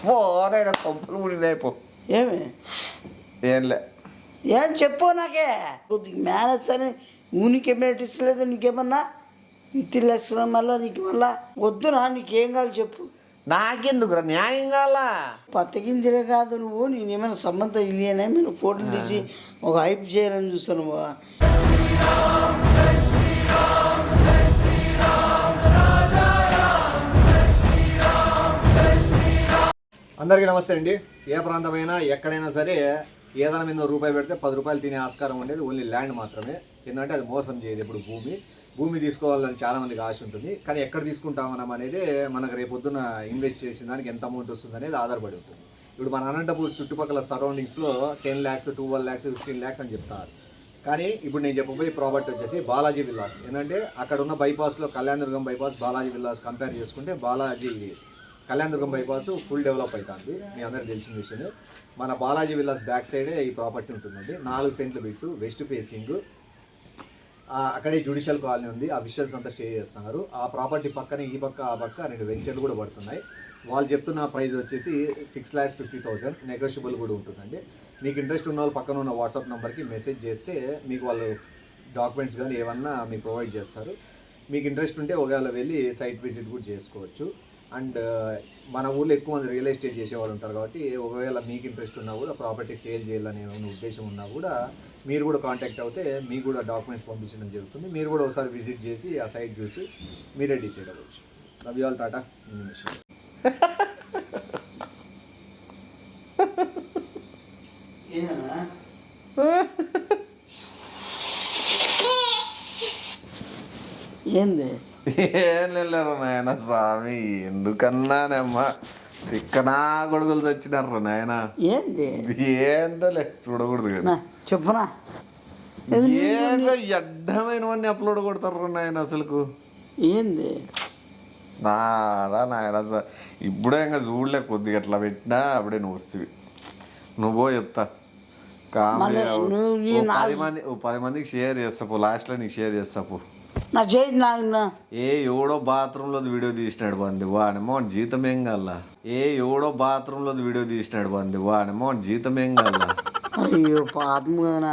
పోనైనా కొంపలు మునిగినాయిపో. ఏమి ఏంలే. ఏం చెప్పు నాకే కొద్దిగా మేనేజ్ అని ఊనికి ఇస్తలేదు నీకేమన్నా ఇత్తిలేస్తున్నా మళ్ళా నీకు మళ్ళా వద్దురా నీకేం కావాలి చెప్పు. నాకెందుకురా న్యాయం కావాలా? పత్తగింజలే కాదు నువ్వు నేనేమైనా సంబంధం ఇల్లేనా మీరు ఫోటోలు తీసి ఒక హైప్ చేయాలని చూస్తాను. అందరికీ నమస్తే అండి. ఏ ప్రాంతమైనా ఎక్కడైనా సరే ఏదైనా మీద రూపాయి పెడితే 10 రూపాయలు తినే ఆస్కారం ఉండేది ఓన్లీ ల్యాండ్ మాత్రమే. ఎందుకంటే అది మోసం చేయదు. ఇప్పుడు భూమి తీసుకోవాలని చాలామందికి ఆశ ఉంటుంది. కానీ ఎక్కడ తీసుకుంటామనం అనేది మనకు రేపొద్దున ఇన్వెస్ట్ చేసిన దానికి ఎంత అమౌంట్ వస్తుంది అనేది ఆధారపడి ఉంటుంది. ఇప్పుడు మన అనంతపూర్ చుట్టుపక్కల సరౌండింగ్స్లో 10 lakhs 12 lakhs 15 lakhs అని చెప్తారు. కానీ ఇప్పుడు నేను చెప్పబోయే ప్రాపర్టీ వచ్చేసి బాలాజీ విల్లాస్. ఏంటంటే అక్కడ ఉన్న బైపాస్లో Kalyanadurgam bypass Balaji villas compare చేసుకుంటే కళ్యాణదుర్గం బైపాస్ ఫుల్ డెవలప్ అవుతుంది. మీ అందరికి తెలిసిన విషయమే. మన బాలాజీ విల్లాస్ బ్యాక్ సైడే ఈ ప్రాపర్టీ ఉంటుందండి. 4 సెంట్లు బిట్టు, వెస్ట్ ఫేసింగ్. అక్కడే జ్యుడిషియల్ కాలనీ ఉంది. ఆ విషువల్స్ అంతా స్టే చేస్తున్నారు. ఆ ప్రాపర్టీ పక్కనే ఈ పక్క ఆ పక్క 2 వెంచర్లు కూడా పడుతున్నాయి. వాళ్ళు చెప్తున్న ప్రైస్ వచ్చేసి 6,50,000. నెగోషియబుల్ కూడా ఉంటుందండి. మీకు ఇంట్రెస్ట్ ఉన్న వాళ్ళు పక్కన ఉన్న వాట్సాప్ నెంబర్కి మెసేజ్ చేస్తే మీకు వాళ్ళు డాక్యుమెంట్స్ కానీ ఏమన్నా మీకు ప్రొవైడ్ చేస్తారు. మీకు ఇంట్రెస్ట్ ఉంటే ఒకవేళ వెళ్ళి సైట్ విజిట్ కూడా చేసుకోవచ్చు. అండ్ మన ఊళ్ళో ఎక్కువ మంది రియల్ ఎస్టేట్ చేసేవాళ్ళు ఉంటారు కాబట్టి ఒకవేళ మీకు ఇంట్రెస్ట్ ఉన్నా కూడా ప్రాపర్టీ సేల్ చేయాలనే ఉద్దేశం ఉన్నా కూడా మీరు కూడా కాంటాక్ట్ అవుతే మీకు కూడా డాక్యుమెంట్స్ పంపించడం జరుగుతుంది. మీరు కూడా ఒకసారి విజిట్ చేసి ఆ సైట్ చూసి మీరే డిసైడ్ అవ్వచ్చు. Love you all. టాటా. ఏంది ఏం లేరు నాయన స్వామి, ఎందుకన్నానమ్మా తిక్కనా గొడుగులు తెచ్చినారు నాయన. ఏంది ఏందోలే చూడకూడదు కదా. చెప్పునా ఏందో అడ్డమైనవన్నీ అప్లోడ్ కొడతారు నాయన. అసలుకు ఏంది నాయన ఇప్పుడే ఇంకా చూడలే. కొద్దిగా అట్లా పెట్టినా అప్పుడే నువ్వు వస్తుంది. నువ్వో చెప్తా కామెడీ 10 మందికి షేర్ చేస్తాపు. లాస్ట్లో నీకు షేర్ చేస్తాపు. నా చేయి నా ఎవడో బాత్రూంలో వీడియో తీసినాడు బంది వాడేమో జీతం ఏం కాల. ఎవడో బాత్రూంలో వీడియో తీసినాడు బంది వాడేమో జీతం ఏం కాల. అయ్యో పాపం కదా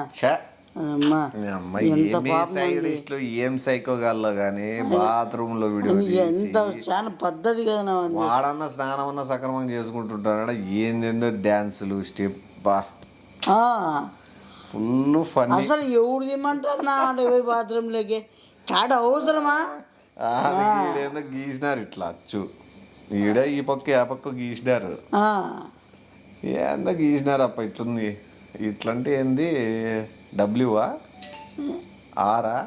ఏం సైకో గల్లో కానీ బాత్రూమ్ లో వీడియో ఎంత చాలా పద్ధతి కదా. వాడన్నా స్నానం అన్నా సక్రమంగా చేసుకుంటుంటాడు. ఏందేందో డాన్సులు స్టెప్ ఫుల్ ఫన్. అసలు ఎవడు తిమ్మంటారు నా బాత్రూంలోకి కాడ అవసరమా? ఏందో గీసినారు ఇట్లా అచ్చు. ఈడ ఈ పక్క ఆ పక్క గీసినారు. ఏందో గీసినారు అప్ప. ఇట్లుంది. ఇట్లంటే ఏంది? డబ్ల్యూఆ ఆరా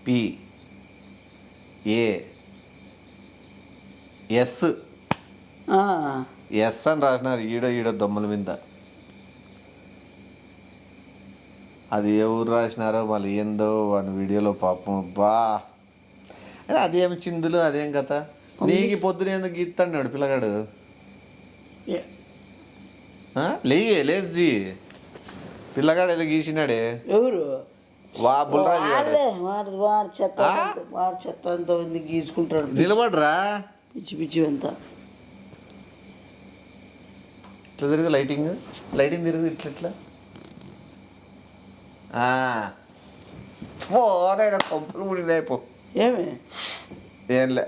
పి ఏ ఎస్ అని రాసినారు ఈడ దొమ్మల మీద. అది ఎవరు రాసినారో మళ్ళీ ఏందో వాని వీడియోలో పాపం. అదేం చిందులు అదేం కథ. నీకు పొద్దున ఎందుకు గీస్తాడు పిల్లగాడు? లేది పిల్లగాడు ఏదో గీసినాడే. ఎవరు? బుల్రాజు చెత్త అంతా గీసుకుంటాడు. నిలబడరా పిచ్చి పిచ్చి అంతా. ఇట్లా తిరుగు. లైటింగ్ తిరుగు. ఇట్లా పోనైనా కొంపలు మునిగినాయిపో. ఏమి ఏంలే.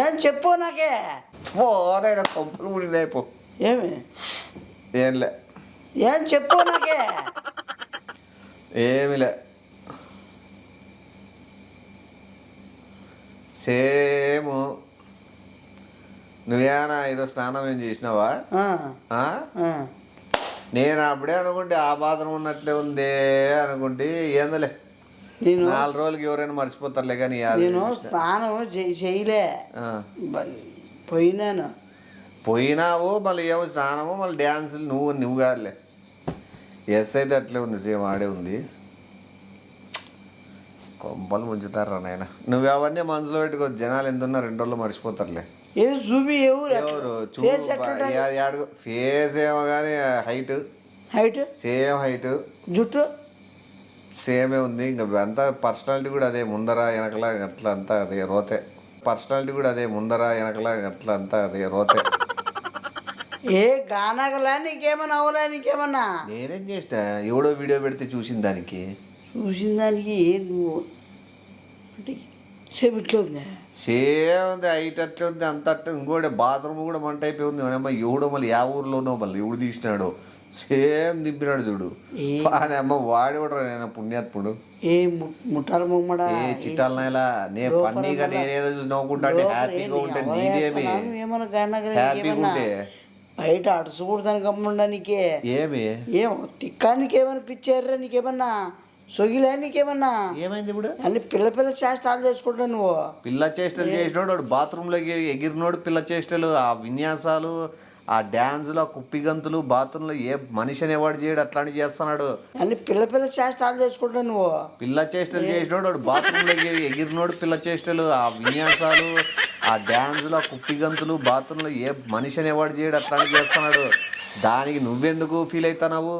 ఏం చెప్పు నాకే. పోనైనా కొంపలు మునిగినాయిపో. ఏమి ఏంలే. ఏం చెప్పు నాకే. ఏమిలే. సేమ్ నువ్వేనా ఈరోజు స్నానం ఏం చేసినావా? నేను అప్పుడే అనుకుంటే ఆ బాత్రూమ్ ఉన్నట్లే ఉందే అనుకుంటే ఏందలే. 4 రోజులకి ఎవరైనా మర్చిపోతారులే. కానీ నేను స్నానం చేయలే. పోయినావు మళ్ళీ ఏమో స్నానము మళ్ళీ డ్యాన్సులు. నువ్వు కాదులే. ఎస్ అయితే అట్లే ఉంది. సేమ్ ఆడే ఉంది. కొంపలు ముంచుతారా నాయన. నువ్వు అవన్నీ మనసులో పెట్టుకో. జనాలు ఎంత ఉన్నా 2 రోజులు మర్చిపోతారులే. ఎవరు ఫేస్ ఏమో కానీ హైట్ సేమ్ హైట్ జుట్టు సేమే ఉంది. ఇంకా అంతా పర్సనాలిటీ కూడా అదే. ముందర వెనకలా అట్లా అంతా అదే రోతే. ఏ గానగలా నీకేమన్నా అవలా నీకేమన్నా నేనేం చేసిన ఎవడో వీడియో పెడితే చూసిన దానికి చూసిన దానికి నువ్వు అంటే సేమ్ ఇట్లా ఉందా సేమ్ ఉంది హైట్ అట్లా ఉంది అంత అట్లా ఇంకోటి బాత్రూమ్ కూడా మంట అయిపోయి ఉంది అమ్మ ఎవడో మళ్ళీ యా ఊర్లోనో మళ్ళీ ఎవడు తీసినాడు సేమ్ దింపినాడు చూడు అని అమ్మ వాడి కూడా నేను పుణ్యాత్ముడు ఏ ముఠాల ముమ్మడా ఏ చిట్టాలనాయలా నేను ఫన్నీగా నేనేదో చూసి నవ్వుకుంటా అంటే హ్యాపీగా ఉంటే నీదేమి ఏమన్నా గానగల హ్యాపీగా ఉంటే బయట అడుచుకూడదాని గమ్ముండా నీకే ఏమి ఏం తిక్కా నీకేమన్నా పిచ్చారా నీకేమన్నా సొగిలే నీకేమన్నా ఏమైంది ఇప్పుడు అన్ని పిల్ల చేష్టాలు చేసుకుంటా నువ్వు పిల్ల చేష్టలు చేసినోడు వాడు బాత్రూంలోకి ఎగిరినోడు పిల్ల చేష్టలు ఆ విన్యాసాలు ఆ డ్యాన్సులు ఆ కుప్పిగంతులు బాత్రూంలో ఏ మనిషి అనేవాడు చేయడు అట్లాంటివి చేస్తున్నాడు అన్ని పిల్ల చేష్టాలు చేసుకుంటా నువ్వు పిల్ల చేష్టలు చేసినోడు వాడు బాత్రూంలోకి ఎగిరినోడు పిల్ల చేష్టలు ఆ విన్యాసాలు ఆ డ్యాన్సులు ఆ కుప్పిగంతులు బాత్రూంలో ఏ మనిషి అనేవాడు చేయడు అట్లాంటివి చేస్తున్నాడు దానికి నువ్వెందుకు ఫీల్ అవుతున్నావు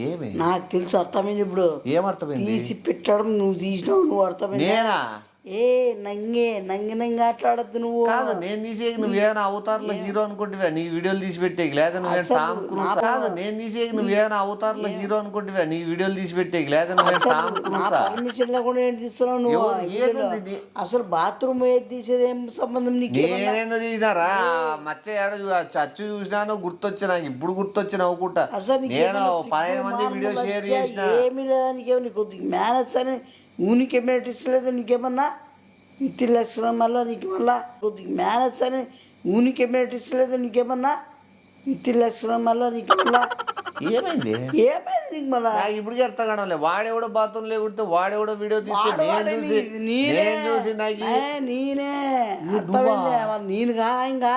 ఏమి నాకు తెలుసు అర్థమైంది ఇప్పుడు ఏమర్థమైంది తీసి పెట్టడం నువ్వు తీసినావు నువ్వు అర్థమైంది నేనా నంగి ఆటలాడద్దు నువ్వు కాదు నేను తీసేకి నువ్వేమైనా అవతారంలో హీరో అనుకుంటువా నీ వీడియోలు తీసి పెట్టేకి లేదా నువ్వేం టామ్ క్రూజ్ కాదు నేను తీసేకి నువ్వేమైనా అవతారంలో హీరో అనుకుంటువా నీ వీడియోలు తీసి పెట్టేకి లేదా నువ్వేం టామ్ క్రూజ్ పర్మిషన్ లేకుండా ఏం తీస్తున్నావు నువ్వు అసలు బాత్రూమ్ ఏది తీసేది ఏం సంబంధం నీకు నేనేందో తీసినారా మచ్చ చచ్చు చూసినాను గుర్తొచ్చి నాకు ఇప్పుడు గుర్తొచ్చి నవ్వుకుంటా అసలు నేను 15 మంది వీడియో షేర్ చేసిన ఏమీ లేదా నీకేమో నీకు కొద్దిగా మేనేజ్ అని ఊనికి ఎమ్యూనిటీస్ లేదు నీకేమన్నా యుక్తి లక్షణం వల్ల నీకు మళ్ళా కొద్దిగా మేనేజ్ అని ఊనికి ఎమ్యూనిటీస్ లేదు నీకేమన్నా యుక్తి లక్షణం వల్ల నీకు మళ్ళా ఏమైంది నీకు మళ్ళా నాకు ఇప్పటికీ అర్థం కావడం వాడెవడో బాత్రూమ్ లేకుంటే వాడెవడో వీడియో తీస్తే నేను చూసి నాకు నేనే అర్థమైందే మరి నేనుగా ఇంకా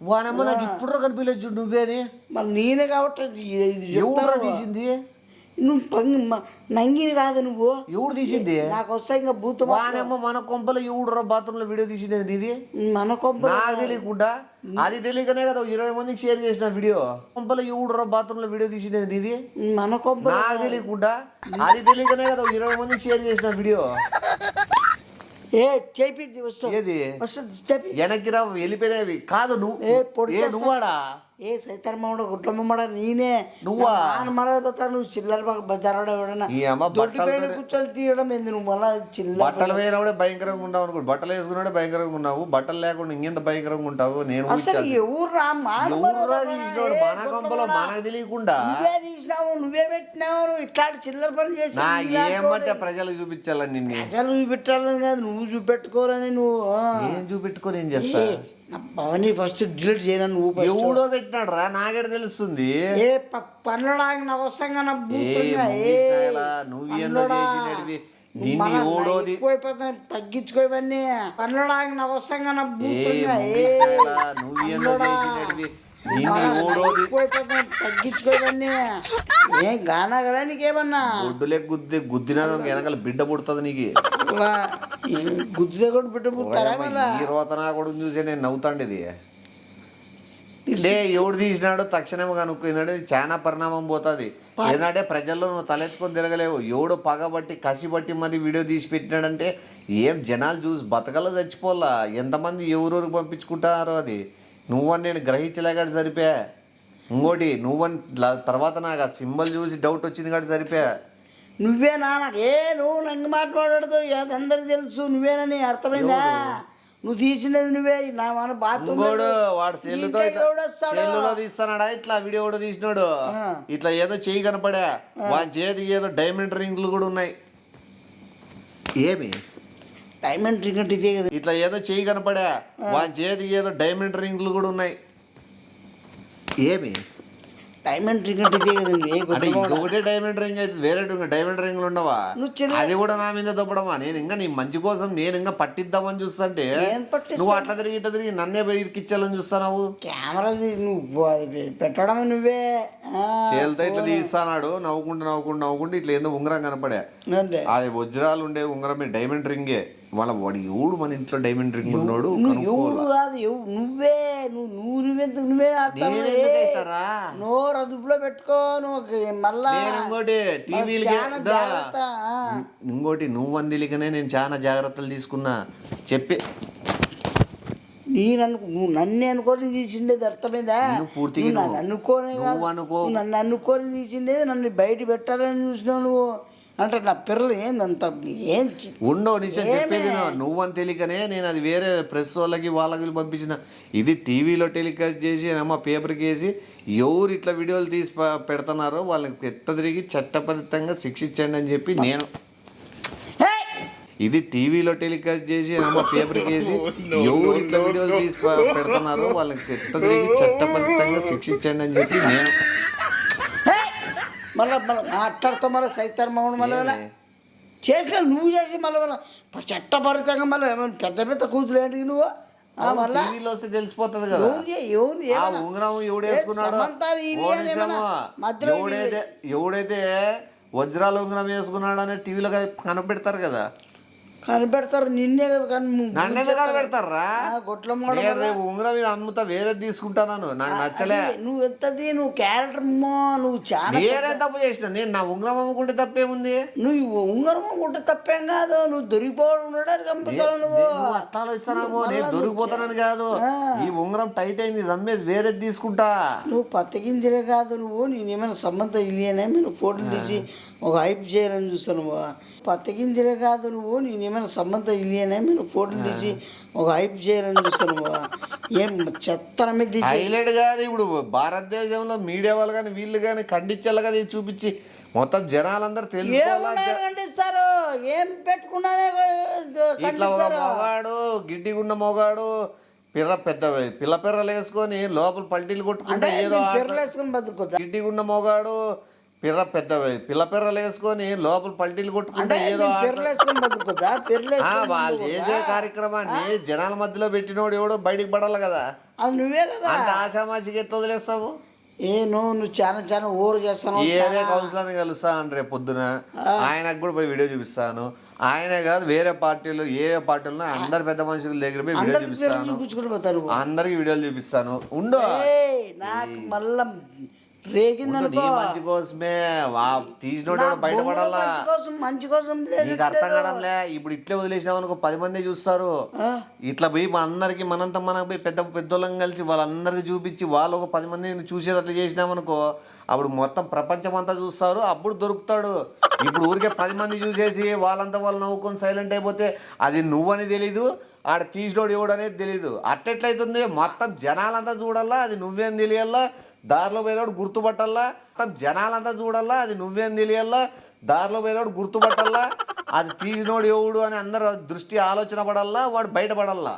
వానమ్మ నాకు ఇప్పుడు కనిపించలేదు చూడు నువ్వేని మరి నేనే కాబట్టి ఎవరు తీసింది నువ్వు నంగిని కాదు నువ్వు ఎవడు తీసింది నాకు వస్తాయి ఇంకా బూత్ వానమ్మ మన కొంపలో ఎవడు బాత్రూమ్ లో వీడియో తీసింది నీది మన కొంప నాకు తెలియకుండా అది తెలియకనే కదా 20 మందికి షేర్ చేసిన వీడియో కొంపలో ఎవడు బాత్రూమ్ లో వీడియో తీసింది నీది మన కొంప నాకు తెలియకుండా అది తెలియకనే కదా 20 మందికి షేర్ చేసిన వీడియో చేపించి ఏది వస్తుంది చెప్పి వెనక్కి రా వెళ్ళిపోయినవి కాదు నువ్వు నువ్వాడా సైతర్మడ గుట్లమ్మడ నేనే నువ్వా మరపోతా నువ్వు చిల్లర బజారాడ ఎవడన్నా ఈ అమ్మ బట్టలు కూర్చొని తీయడం ఏంది నువ్వు మళ్ళా చిల్లర బట్టలు వేయనప్పుడే భయంకరంగా ఉన్నావు అనుకో బట్టలు వేసుకున్నాడే భయంకరంగా ఉన్నావు బట్టలు లేకుండా ఇంకెంత భయంకరంగా ఉంటావు నేను అసలు ఎవరురా తీసినాడు మన కొంపలో మనకు తెలియకుండా నువ్వే తీసినావు నువ్వే పెట్టినావు నువ్వు ఇట్లాంటి చిల్లర పని చేసి ఏమంటే ప్రజలకు చూపించాలని నిన్ను ప్రజలు చూపెట్టాలని కాదు నువ్వు చూపెట్టుకోరని నువ్వు నేను చూపెట్టుకొని ఏం చేస్తా అవన్నీ ఫస్ట్ డిలీట్ చేయను నువ్వు ఎవడో పెట్టినాడు రా నాకేడ తెలుస్తుంది ఏ పనులు అవసరంగా నువ్వు ఏందో చేసి నిన్ను ఎవడోది ఎక్కువైపోతాయి తగ్గించుకో ఇవన్నీ పనులు అవసరంగా నువ్వు ఏందో చేసి తగ్గించుకో ఇవన్నీ ఏం గానా కదా నీకేమన్నా గుడ్డులే గుద్దిన వెనకాల బిడ్డ పుడుతుంది నీకు గుద్దుదే కూడా బిడ్డ పుడతారా ఈ రోతనా కొడుకు చూసే నేను నవ్వుతాండేది ఎవడు తీసినాడో తక్షణం కనుక్కుందంటే చాలా పరిణామం పోతుంది ఏంటంటే ప్రజల్లో నువ్వు తలెత్తుకొని తిరగలేవు ఎవడో పగబట్టి కసిబట్టి మరి వీడియో తీసి పెట్టినాడంటే ఏం జనాలు చూసి బతకలో చచ్చిపోలా ఎంతమంది ఎవరెవరికి పంపించుకుంటారో అది నువ్వని నేను గ్రహించలేక సరిపోయా ఇంకోటి నువ్వని తర్వాత నాకు ఆ సింబల్ చూసి డౌట్ వచ్చింది కాబట్టి సరిపోయా నువ్వేనా నాకు నువ్వు నంగి మాట్లాడదు అందరికి తెలుసు నువ్వేనని అర్థమైందా నువ్వు తీసినది నువ్వే నా మన ఇంకోడు వాడు సెల్లులో తీస్తున్నాడా ఇట్లా వీడియో కూడా తీసినాడు ఇట్లా ఏదో చెయ్యి కనపడా వాడి చేతికి ఏదో డైమండ్ రింగ్లు కూడా ఉన్నాయి ఏమి డైమండ్ రింగ్ ఇట్లా ఏదో చెయ్యి కనపడా వాడి చేతికి ఏదో డైమండ్ రింగ్లు కూడా ఉన్నాయి ఏమి డైమండ్ రింగ్ అంటే ఇంకొకటే డైమండ్ రింగ్ అయితే వేరే డైమండ్ రింగ్లు ఉండవా అది కూడా నా మీద దొప్పడమా నేను ఇంకా నీ మంచి కోసం నేను ఇంకా పట్టిద్దామని చూస్తుంటే నువ్వు అట్లా తిరిగి ఇట్లా తిరిగి నన్నే ఇరికిచ్చాలని చూస్తున్నావు కెమెరా నువ్వు పెట్టడం నువ్వే చేలతో ఇట్లా తీస్తున్నాడు నవ్వుకుంటూ ఇట్లా ఏదో ఉంగరం కనపడా అది వజ్రాలు ఉండే ఉంగరమే డైమండ్ రింగే వాళ్ళ వాడు ఎవడు మన ఇంట్లో డైమండ్ రింగ్ ఉన్నాడు ఎవడు కాదు నువ్వే నువ్వే నోరు అదుపులో పెట్టుకో నువ్వు మళ్ళా ఇంకోటి టీవీలు ఇంకోటి నువ్వు అందిలికనే నేను చాలా జాగ్రత్తలు తీసుకున్నా చెప్పి నువ్వు నన్ను అనుకొని తీసిండేది అర్థమైందా? నేను పూర్తిగా నువ్వు నన్ను అనుకోనే కాదు, నువ్వు అనుకో. నువ్వు నన్ను అనుకొని తీసిండేది, నన్ను బయట పెట్టాలని చూసినావు నువ్వు. అంటే నా పిల్లలు ఏందంత ఏం ఉండో నిశ్చయం చెప్పేది నువ్వని తెలియకనే నేను అది వేరే ప్రెస్ వాళ్ళకి వాళ్ళకి పంపించిన. ఇది టీవీలో టెలికాస్ట్ చేసి అమ్మ పేపర్కి వేసి ఎవరు ఇట్లా వీడియోలు తీసి పెడుతున్నారో వాళ్ళకి పెద్ద తిరిగి చట్టపరితంగా శిక్షించండి అని చెప్పి నేను. ఇది టీవీలో టెలికాస్ట్ చేసి అమ్మ పేపర్కి వేసి ఎవరు ఇట్లా వీడియోలు తీసి పెడుతున్నారో వాళ్ళకి పెద్ద తిరిగి చట్టపరితంగా శిక్షించండి అని చెప్పి నేను. మళ్ళీ మాట్లాడుతావు మళ్ళీ సైతాన్ మౌన్ మళ్ళీ చేసిన నువ్వు చేసి మళ్ళీ చట్టపరితంగా మళ్ళీ పెద్ద పెద్ద కూతురు ఏంటి నువ్వు మళ్ళీ టీవీలో వస్తే తెలిసిపోతుంది కదా ఆ ఉంగరం ఎవడేసుకున్నాడు. ఎవడైతే వజ్రాల ఉంగరం వేసుకున్నాడు అనే టీవీలో కనపెడతారు కదా. కనిపెడతారు నిన్నే కదా, కానీ నన్ను ఎందుకు కనపెడతారా? గొట్ల రేపు ఉంగరం మీద అమ్ముతా వేరేది తీసుకుంటాను, నాకు నచ్చలే. నువ్వు ఎంతది నువ్వు క్యారెక్టర్ నువ్వు చాలా వేరే తప్పు చేసిన నేను నా ఉంగరం అమ్ముకుంటే తప్పేముంది? నువ్వు ఉంగరం అమ్ముకుంటే తప్పేం కాదు, నువ్వు దొరికిపోవడం ఉండడానికి అమ్ముతావు నువ్వు. అట్లా ఆలోచిస్తున్నాము, నేను దొరికిపోతానని కాదు. ఈ ఉంగరం టైట్ అయింది, ఇది అమ్మేసి వేరేది తీసుకుంటా. నువ్వు పత్తగింజలే కాదు, నువ్వు నేనేమైనా సంబంధం ఇల్లేనే మీరు ఫోటోలు తీసి ఒక హైప్ చేయాలని చూస్తాను. పత్తగింజలే కాదు, నువ్వు నేనేమైనా సంబంధం ఇల్లేనే మీరు ఫోటోలు తీసి ఒక హైప్ చేయాలని చూస్తాను. ఏం చెత్తన మీద హైలైట్ కాదు. ఇప్పుడు భారతదేశంలో మీడియా వాళ్ళు కానీ వీళ్ళు కానీ ఖండించాలి కదా, ఇది చూపించి మొత్తం జనాలందరూ ఖండిస్తారు. ఏం పెట్టుకున్నానే ఇట్లా ఒక మొగాడు గిడ్డిగున్న మొగాడు పిల్ల పిర్రలు వేసుకొని లోపల పల్టీలు కొట్టుకుంటే ఏదో గిడ్డిగున్న మొగాడు పిల్ల పిర్రలు వేసుకొని లోపల పల్టీలు కొట్టుకుంటే ఏదో వాళ్ళు చేసే కార్యక్రమాన్ని జనాల మధ్యలో పెట్టినోడు ఎవడో బయటికి పడాలి కదా. అది నువ్వే కదా. అంత ఆశామాషికి ఎట్లా వదిలేస్తావు? నువ్వు చాలా ఊరు చేస్తాను. ఏరియా కౌన్సిలర్ని కలుస్తాను రేపు పొద్దున, ఆయనకు కూడా పోయి వీడియో చూపిస్తాను. ఆయనే కాదు వేరే పార్టీలు ఏ పార్టీలో అందరు పెద్ద మనుషుల దగ్గర పోయి వీడియో చూపిస్తాను, అందరికి వీడియోలు చూపిస్తాను. ఉండు నాకు మళ్ళా రేగిందనుకో మంచి కోసమే తీసినోడు బయటపడాలా, మంచి కోసం నీకు అర్థం కావడంలే. ఇప్పుడు ఇట్లే వదిలేసినావు అనుకో 10 మంది చూస్తారు. ఇట్లా పోయి మనందరికి మనంతా మనకు పోయి పెద్దోళ్ళం కలిసి వాళ్ళందరికి చూపించి వాళ్ళు ఒక 10 మంది చూసేటట్లు చేసినామనుకో అప్పుడు మొత్తం ప్రపంచం అంతా చూస్తారు, అప్పుడు దొరుకుతాడు. ఇప్పుడు ఊరికే 10 మంది చూసేసి వాళ్ళంతా వాళ్ళు నవ్వుకొని సైలెంట్ అయిపోతే అది నువ్వని తెలీదు, ఆడ తీసినోడు ఎవడు అనేది తెలీదు. అట్లెట్లయితుంది? మొత్తం జనాలంతా చూడాలా, అది నువ్వేం తెలియాలా, దారిలో పోయేవాడు గుర్తుపట్టాలా. మొత్తం జనాలంతా చూడాలా, అది నువ్వేం తెలియాలా, దారిలో పోయేవాడు గుర్తుపట్టాలా. అది తీసినోడు ఎవడు అని అందరూ దృష్టి ఆలోచన పడాలా, వాడు బయటపడాలా.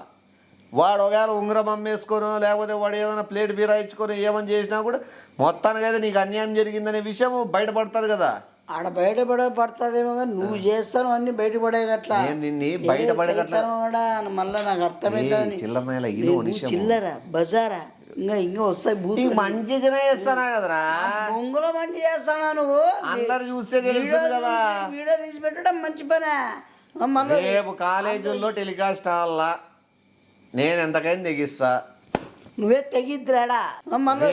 వాడు ఒకవేళ ఉంగరం అమ్మేసుకోను లేకపోతే వాడు ఏమైనా ప్లేట్ బీరా ఇచ్చుకొని ఏమని చేసినా కూడా మొత్తానికైతే నీకు అన్యాయం జరిగిందనే విషయం బయటపడుతుంది కదా. ఆడ బయటపడేమో కానీ నువ్వు చేస్తాను అన్ని బయటపడేగట్లా బయటపడేగట్లా మళ్ళీ నాకు అర్థమైంది. చిల్లర బజారా ఇంకా వస్తాయి మంచిగానే చేస్తానా కదరా, బొంగులో మంచి చేస్తానా నువ్వు. అందరు చూస్తే తెలుస్తుంది కదా. వీడియో తీసి పెట్టడం మంచి పనే. రేపు కాలేజీల్లో టెలికాస్ట్ అవ్వాలా, నేను ఎంతకైనా తెగిస్తా. నువ్వే తెగిద్దురాడా.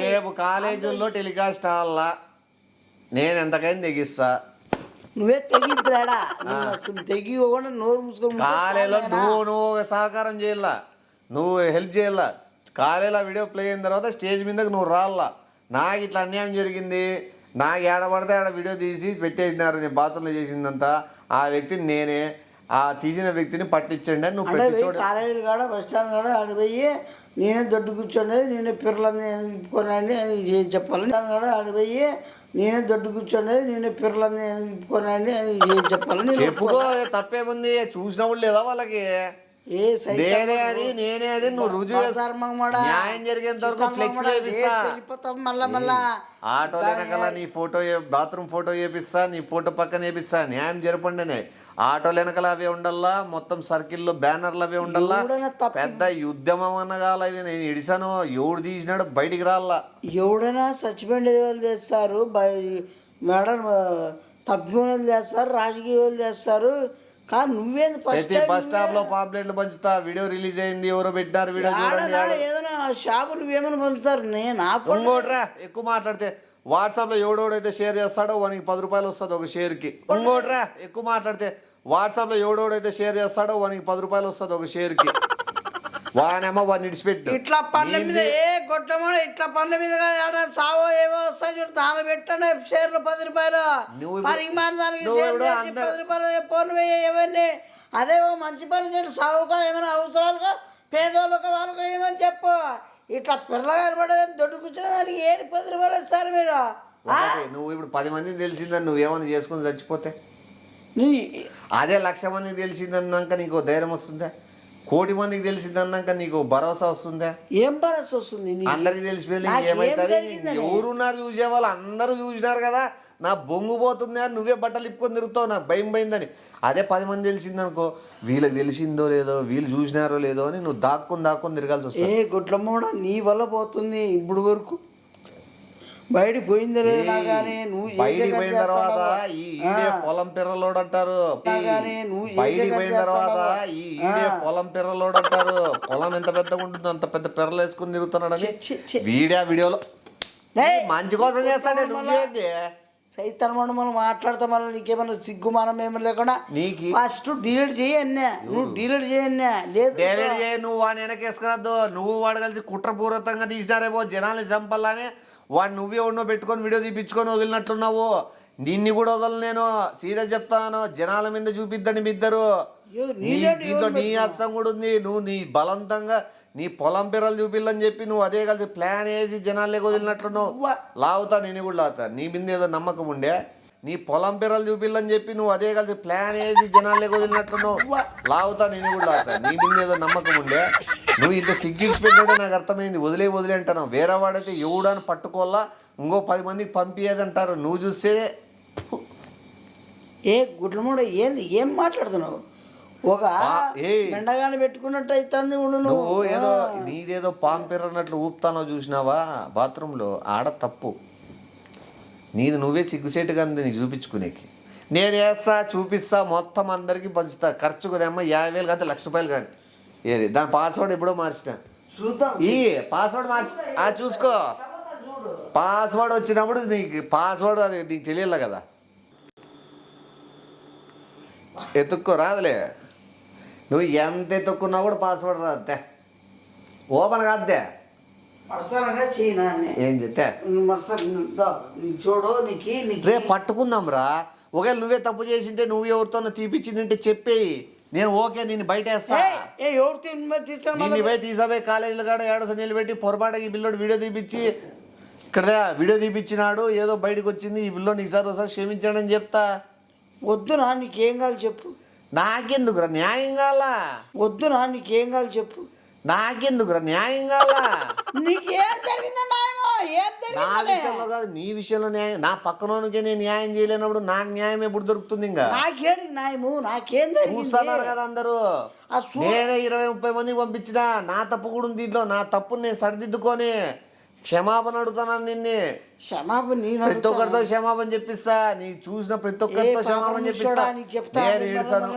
రేపు కాలేజీల్లో టెలికాస్ట్ అవ్వాలా, నేను ఎంతకైనా తెగిస్తా. నువ్వే తెగిద్దురాడా. తెగి నోరు మూసుకొని కాలేలో నువ్వు సహకారం చేయాల, నువ్వు హెల్ప్ చేయాల. కాలేలో వీడియో ప్లే అయిన తర్వాత స్టేజ్ మీదకి నువ్వు రావాలా. నాకు ఇట్లా అన్యాయం జరిగింది, నాకు ఏడబడితే ఆడ వీడియో తీసి పెట్టేసినారు, నేను బాత్రూంలో చేసిందంతా ఆ వ్యక్తిని నేనే, ఆ తీసిన వ్యక్తిని పట్టించండి అని నువ్వు పెట్టించు. కాలేజీలు కాడ బస్ స్టాండ్ కాడ ఆడ పోయి నేనే దొడ్డు కూర్చోండి, నేనే పిర్రలని తిప్పుకోనండి అని చెప్పాలి. కాడ ఆడ పోయి నేనే దొడ్డు కూర్చోండి, నేనే పిర్రలని తిప్పుకోనండి అని చెప్పాలి. చెప్పుకో, తప్పేముంది? చూసినప్పుడు లేదా వాళ్ళకి నేనే అది నువ్వు రుజువు న్యాయం జరిగేంత వరకు ఫ్లెక్స్ వేపిస్తా. మళ్ళా ఆటో వెనకాల నీ ఫోటో బాత్రూమ్ ఫోటో వేపిస్తా, నీ ఫోటో పక్కన వేపిస్తా. న్యాయం జరపండి. ఆటో వెనకాల అవే ఉండల్లా, మొత్తం సర్కిల్లో బ్యానర్లు అవే ఉండల్లా. పెద్ద యుద్ధం అనగాల ఇది. నేను ఇడిసాను, ఎవడు తీసినాడు బయటికి రాల్లా. ఎవడైనా చచ్చిపోయింది వాళ్ళు చేస్తారు, మేడం తప్పిన వాళ్ళు చేస్తారు, రాజకీయ వాళ్ళు చేస్తారు. కానీ నువ్వేంది ప్రతి బస్ స్టాప్ లో పాంప్లెట్లు పంచుతా. వీడియో రిలీజ్ అయింది, ఎవరో పెట్టారు వీడియో చూడండి. ఏదైనా షాపులు ఏమైనా పంచుతారు. నేను ఇంకోట్రా ఎక్కువ మాట్లాడితే వాట్సాప్ లో ఎవడోడైతే షేర్ చేస్తాడో వానికి 10 రూపాయలు వస్తుంది ఒక షేర్కి. ఇంకోట్రా ఎక్కువ మాట్లాడితే వాట్సాప్ లో ఎవడోడైతే షేర్ చేస్తాడో వానికి 10 రూపాయలు వస్తుంది ఒక షేర్కి. వానేమో వాడిని ఇడిచిపెట్టు. ఇట్లా పండ్ల మీద ఏ గొట్టమో ఇట్లా పండ్ల మీద సావో ఏవో వస్తాయి చూడు, దాని పెట్టండి షేర్లు 10 రూపాయలు నువ్వు పనికి మారి దానికి నువ్వు షేర్లు ఎవడో వేసి 10 రూపాయలు ఫోన్ ఏమని అదే ఓ మంచి పని చేయండి, సావుకో ఏమైనా అవసరాలుకో పేదోళ్ళకు వాళ్ళకు ఏమని చెప్పు. ఇట్లా పిల్లగారు పడేదని దొడ్డు కూర్చొని దానికి ఏంటి 10 రూపాయలు ఇస్తారు మీరు. ఒకటి, నువ్వు ఇప్పుడు 10 మందికి తెలిసిందని నువ్వేమైనా చేసుకుని చచ్చిపోతే అదే 1,00,000 మందికి తెలిసిందన్నాక నీకు ధైర్యం వస్తుందా? 1,00,00,000 మందికి తెలిసిందన్నాక నీకు భరోసా వస్తుందా? ఏం భరోసా వస్తుంది? అందరికి తెలిసిపోయి ఏమైతుంది? ఎవరున్నారు చూసేవాళ్ళు అందరూ చూసినారు కదా, నా బొంగు పోతుంది అని నువ్వే బట్టలు ఇప్పుకొని తిరుగుతావు, నాకు భయం పోయిందని. అదే 10 మంది తెలిసిందనుకో, వీళ్ళకి తెలిసిందో లేదో వీళ్ళు చూసినారో లేదో అని నువ్వు దాక్కుని తిరగాల్సి వస్తుంది. గుడ్లమ్మూడ నీ వల్ల పోతుంది ఇప్పుడు వరకు బయటికి పోయింది లేదా కానీ నువ్వు బయటికి పోయిన తర్వాత ఈడే పొలం పిర్రలోడు అంటారు. బయటికి పోయిన తర్వాత ఈడే పొలం పిర్రలోడు అంటారు. పొలం ఎంత పెద్దగా ఉంటుందో అంత పెద్ద పిర్రలు వేసుకుని తిరుగుతున్నాడని వీడియో వీడియోలో మంచి కోసం చేస్తాడే. నువ్వేంది సైతనమాట మనం మాట్లాడతాం, మళ్ళీ నీకేమన్నా సిగ్గు మనం ఏమి లేకుండా నీకు ఫస్ట్ డిలీట్ చేయన్నా, నువ్వు డిలీట్ చేయన్నా లేదు డైలీట్ చేయ. నువ్వు వాడిని వెనకేసుకురాద్దు. నువ్వు వాడు కలిసి కుట్రపూర్వకంగా తీసినారేమో జనాల్ని చంపాలని. వాడు నువ్వే ఉన్నో పెట్టుకొని వీడియో తీపించుకొని వదిలినట్లున్నావు. నిన్ను కూడా వదలను నేను, సీరియస్ చెప్తాను. జనాల మీద చూపిద్దని మీ ఇద్దరు. దీంట్లో నీ హస్తం కూడా ఉంది. నువ్వు నీ బలవంతంగా నీ పొలం పిర్రలు చూపిల్లని చెప్పి నువ్వు అదే కలిసి ప్లాన్ వేసి జనాలే వదిలినట్లున్నావు. లాగుతా, నేను కూడా లాగుతా. నీ మీద ఏదో నమ్మకం ఉండే, నీ పొలం పిర్రలు చూపిల్లని చెప్పి నువ్వు అదే కలిసి ప్లాన్ వేసి జనాలే వదిలినట్లున్నావు. లాగుతా, నేను కూడా లాగుతా. నీ మీద ఏదో నమ్మకం ఉండే, నువ్వు ఇంత సిగ్గిడ్స్ పెట్టినట్టే నాకు అర్థమైంది. వదిలే అంటాను. వేరే వాడైతే ఎవడని పట్టుకోవాలా, ఇంకో 10 మందికి పంపించేది అంటారు. నువ్వు చూస్తే గుడ్లమూడ ఏంది, ఏం మాట్లాడుతున్నావు? ఒక మెండగాని పెట్టుకున్నట్టు అవుతుంది. నువ్వు ఏదో నీదేదో పాంపిర్ర అన్నట్లు ఊపుతానో చూసినావా బాత్రూంలో, ఆడ తప్పు నీది. నువ్వే సిగ్గుసేటుగా ఉంది నీకు చూపించుకునేకి. నేను వేస్తా, చూపిస్తా, మొత్తం అందరికీ పంచుతా. ఖర్చు కొనేమ్మ 50,000 కానీ 1,00,000 రూపాయలు కానీ. ఏది దాని పాస్వర్డ్ ఎప్పుడో మార్చిన. ఈ పాస్వర్డ్ మార్చి చూసుకో. పాస్వర్డ్ వచ్చినప్పుడు నీకు పాస్వర్డ్ అది నీకు తెలియాలి కదా, ఎత్తుక్కో. రాదులే, నువ్వు ఎంత ఎత్తుక్కున్నా కూడా పాస్వర్డ్ రాదే, ఓపెన్ కాదే. ఏం చెప్తే చూడు రేపు పట్టుకుందాం రా. ఒకవేళ నువ్వే తప్పు చేసింటే నువ్వు ఎవరితో తీపిచ్చిందంటే చెప్పేయి, నేను ఓకే నేను బయట వేస్తా. నిన్ను పోయి తీసాపోయి కాలేజీలో కాడ ఏడో నిలబెట్టి పొరపాటుగా ఈ పిల్లోడు వీడియో తీపిచ్చి ఇక్కడ వీడియో తీపిచ్చినాడు, ఏదో బయటకు వచ్చింది, ఈ పిల్లోని ఈసారి ఒకసారి క్షమించాడని చెప్తా. వద్దునా నీకేం కావాలి చెప్పు. నాకెందుకురా న్యాయం కావాలా? వద్దునా నీకేం కావాలి చెప్పు. నాకెందుకురా న్యాయం కావాలా? నీకేం జరిగిందా న్యాయమో? నా విషయంలో కాదు, నీ విషయంలో న్యాయం. నా పక్కనోనికే నేను న్యాయం చేయలేనప్పుడు నాకు న్యాయం ఎప్పుడు దొరుకుతుంది? ఇంకా నాకేంటి న్యాయము? నాకేం చూస్తున్నారు కదా అందరూ. నేనే 20-30 మందికి పంపించినా, నా తప్పు కూడా ఉంది దీంట్లో. నా తప్పుని నేను సరిదిద్దుకొని క్షమాపణ అడుగుతున్నాను నిన్నే. క్షమాపణ ప్రతి ఒక్కరితో క్షమాపణ చెప్పిస్తా. నీ చూసిన ప్రతి ఒక్కరితో క్షమాపణ చెప్పిస్తా. నేను ఏడుస్తాను.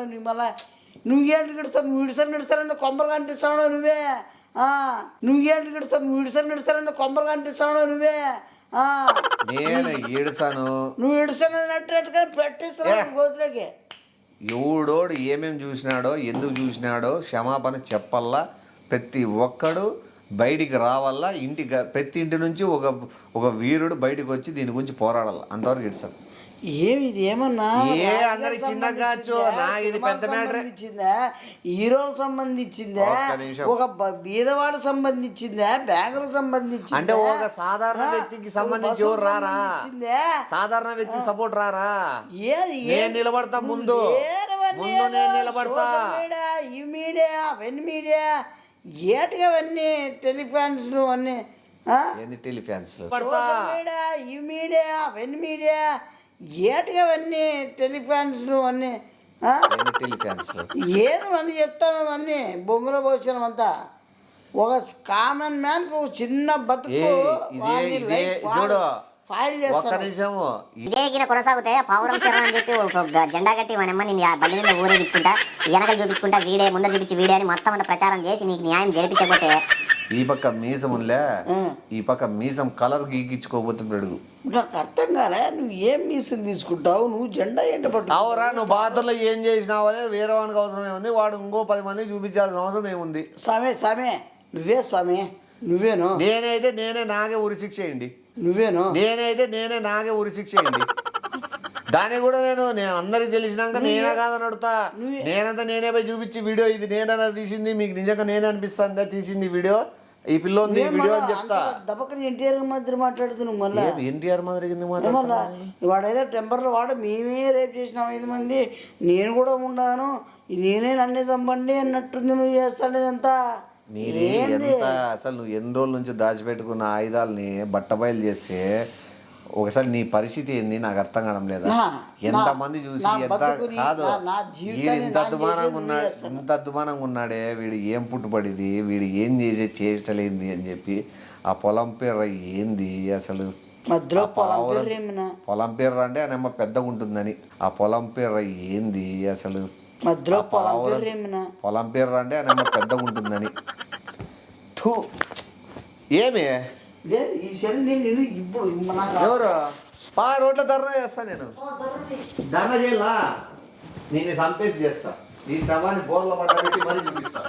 నువ్వేంటి గిడుస్తావు? నువ్వు ఇడుస్తానని కొమ్మరు కనిపిస్తావు నువ్వే. నువ్వేంటి గిడుస్తావు? నువ్వు ఇడుస్తానని కొమ్మరు కనిపిస్తావు నువ్వే. నేను ఏడుస్తాను, నువ్వు ఇడుస్తానట్టుగా పెట్టేస్తావు గోతులకి. ఎవడోడు ఏమేమి చూసినాడో ఎందుకు చూసినాడో క్షమాపణ చెప్పల్లా. ప్రతి ఒక్కడు బయటికి రావాలా. ప్రతి ఇంటి నుంచి ఒక వీరుడు బయటకు వచ్చి దీని గురించి పోరాడాలి. అంతవరకు ఇడుస్తాను. ఏమి ఇది ఏమన్నా అందరికి చిన్న కాచు, ఇది పెద్ద మ్యాటర్. హీరోలకు సంబంధించిందా, ఒక బీదవాడు సంబంధించిందా, బ్యాంకులకు సంబంధించిందా? అంటే ఒక సాధారణ వ్యక్తికి సంబంధించి ఎవరు రారా? సాధారణ వ్యక్తి సపోర్ట్ రారా? నేను నిలబడతా, ముందు నేను నిలబడతా. ఈ మీడియా అవన్నీ మీడియా ఏటిగా అవన్నీ టెలిఫాన్స్ అన్నీ టెలిఫాన్స్ మీడియా ఈ మీడియా అవన్నీ మీడియా ఏటిగా అవన్నీ టెలిఫాన్స్ అన్నీ టెలిఫాన్స్ ఏదో అని చెప్తాను. అన్నీ బొమ్మలో పోసిన అంతా ఒక కామన్ మ్యాన్ ఒక చిన్న బతుకు ఫైల్ చేస్తాను. ఇదే గిన కొనసాగితే పౌరం అని చెప్పి జెండా కట్టి మనమ్మ నేను బండి మీద ఊరేగించుకుంటా, వెనకలు చూపించుకుంటా, వీడే ముందర చూపించి వీడే అని మొత్తం అంతా ప్రచారం చేసి నీకు న్యాయం జరిపించకపోతే ఈ పక్క మీసం ఉంలే, ఈ పక్క మీసం కలర్ గీకించుకోబోతున్నాడు. నాకు అర్థం కాలే, నువ్వు ఏం మీసం తీసుకుంటావు, నువ్వు జెండా ఏంట పట్టు. అవురా, నువ్వు బాధల్లో ఏం చేసినావు అనేది వేరే వానికి అవసరం ఏముంది, వాడు ఇంకో 10 మందికి చూపించాల్సిన అవసరం ఏముంది? సామే నువ్వే సామే, నువ్వేను నేనే నాకే ఉరిశిక్ష చేయండి. నువ్వేను నేనే నాకే ఉరిశిక్ష చేయండి. దాన్ని కూడా నేను అందరికి తెలిసినాక నేనే కాదని అడుగుతా. నేనంతా నేనే పోయి చూపించి వీడియో ఇది నేనన్నా తీసింది, మీకు నిజంగా నేనే అనిపిస్తుందా తీసింది వీడియో, ఈ పిల్లోంది వీడియో అని చెప్తా. దప్పకని ఎన్టీఆర్ మధ్య మాట్లాడుతున్నావు మళ్ళీ. ఎన్టీఆర్ మాదిరి కింద మళ్ళా వాడేదో టెంపర్లో మేమే రేపు చేసినాం 5 మంది, నేను కూడా ఉన్నాను, నేనే నన్నే చంపండి అన్నట్టుంది. నువ్వు చేస్తానేదంతా అసలు నువ్వు ఎన్ని రోజుల నుంచి దాచిపెట్టుకున్న ఆయుధాలని బట్టబయలు చేస్తే ఒకసారి నీ పరిస్థితి ఏంది నాకు అర్థం కావడం లేదా? ఎంతమంది చూసి ఎంత కాదు వీడు ఇంత అద్దుమానంగా ఉన్నాడే, వీడు ఏం పుట్టుబడిది, వీడు ఏం చేసే చేష్టలేంది అని చెప్పి ఆ పొలం పేరు ఏంది అసలు? పొలం పేరు అంటే అమ్మ పెద్దగా ఉంటుందని, ఆ పొలం పేరు ఏంది అసలు? పొలం పేరు అంటే అమ్మ పెద్దగా ఉంటుందని. ఏమే ఇప్పుడు ఎవరు రోడ్ల ధర్నా చేస్తా, నేను ధర్నా చేయాలా? నేను చంపేసి చేస్తా, నీ శవాన్ని బోర్ల పడ్డ పెట్టి మరీ చూపిస్తా.